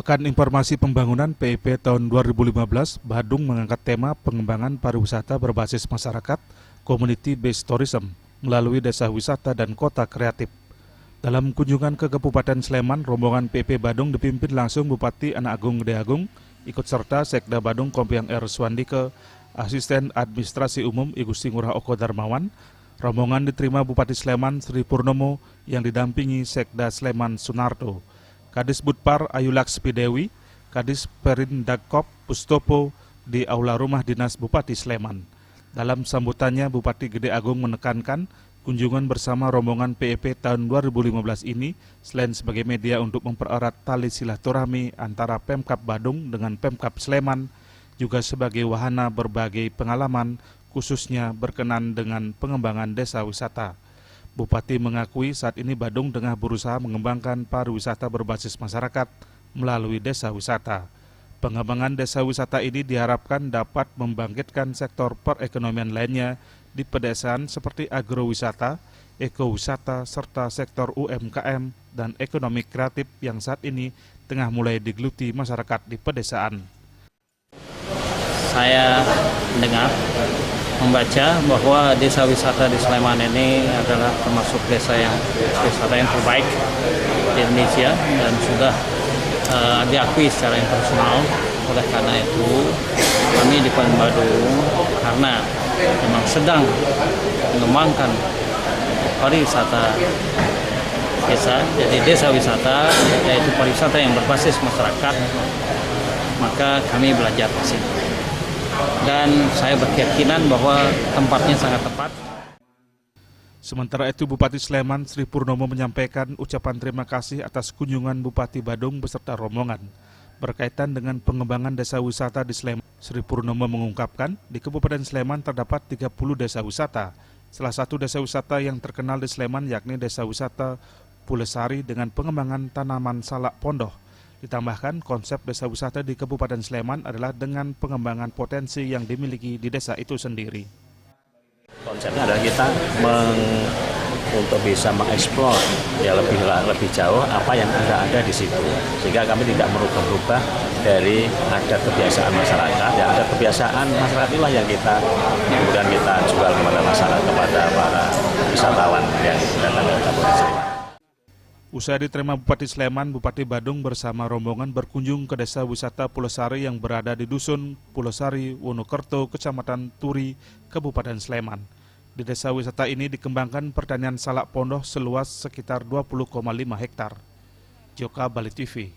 Pekan Informasi Pembangunan PIP tahun 2015, Badung mengangkat tema pengembangan pariwisata berbasis masyarakat, Community Based Tourism, melalui desa wisata dan kota kreatif. Dalam kunjungan ke Kabupaten Sleman, rombongan PIP Badung dipimpin langsung Bupati Anak Agung Gede Agung, ikut serta Sekda Badung Kompiang R. Swandike, Asisten Administrasi Umum I Gusti Ngurah Oko Darmawan. Rombongan diterima Bupati Sleman Sri Purnomo yang didampingi Sekda Sleman Sunarto, Kadis Budpar Ayu Laksmi Dewi, Kadis Perindakop Pustopo di Aula Rumah Dinas Bupati Sleman. Dalam sambutannya, Bupati Gede Agung menekankan kunjungan bersama rombongan PIP tahun 2015 ini selain sebagai media untuk mempererat tali silaturahmi antara Pemkab Badung dengan Pemkab Sleman, juga sebagai wahana berbagai pengalaman khususnya berkenan dengan pengembangan desa wisata. Bupati mengakui saat ini Badung tengah berusaha mengembangkan pariwisata berbasis masyarakat melalui desa wisata. Pengembangan desa wisata ini diharapkan dapat membangkitkan sektor perekonomian lainnya di pedesaan seperti agrowisata, ekowisata, serta sektor UMKM dan ekonomi kreatif yang saat ini tengah mulai digeluti masyarakat di pedesaan. Saya membaca bahwa desa wisata di Sleman ini adalah termasuk desa wisata yang terbaik di Indonesia dan sudah diakui secara internasional. Oleh karena itu kami di Kabupaten Badung karena memang sedang mengembangkan pariwisata desa, jadi desa wisata yaitu pariwisata yang berbasis masyarakat, maka kami belajar di sini. Dan saya berkeyakinan bahwa tempatnya sangat tepat. Sementara itu, Bupati Sleman Sri Purnomo menyampaikan ucapan terima kasih atas kunjungan Bupati Badung beserta rombongan. Berkaitan dengan pengembangan desa wisata di Sleman, Sri Purnomo mengungkapkan di Kabupaten Sleman terdapat 30 desa wisata. Salah satu desa wisata yang terkenal di Sleman yakni desa wisata Pulesari dengan pengembangan tanaman salak pondoh. Ditambahkan, konsep desa wisata di Kabupaten Sleman adalah dengan pengembangan potensi yang dimiliki di desa itu sendiri. Konsepnya adalah kita untuk bisa mengeksplor ya lebih jauh apa yang ada di situ, sehingga kami tidak merubah dari adat kebiasaan masyarakat. Ya, adat kebiasaan masyarakat inilah yang kemudian kita jual kepada masyarakat, kepada para wisatawan yang datang ke Kabupaten Sleman. Usai diterima Bupati Sleman, Bupati Badung bersama rombongan berkunjung ke desa wisata Pulesari yang berada di Dusun Pulesari, Wonokerto, Kecamatan Turi, Kabupaten Sleman. Di desa wisata ini dikembangkan pertanian salak pondoh seluas sekitar 20,5 hektar. Joka Bali TV.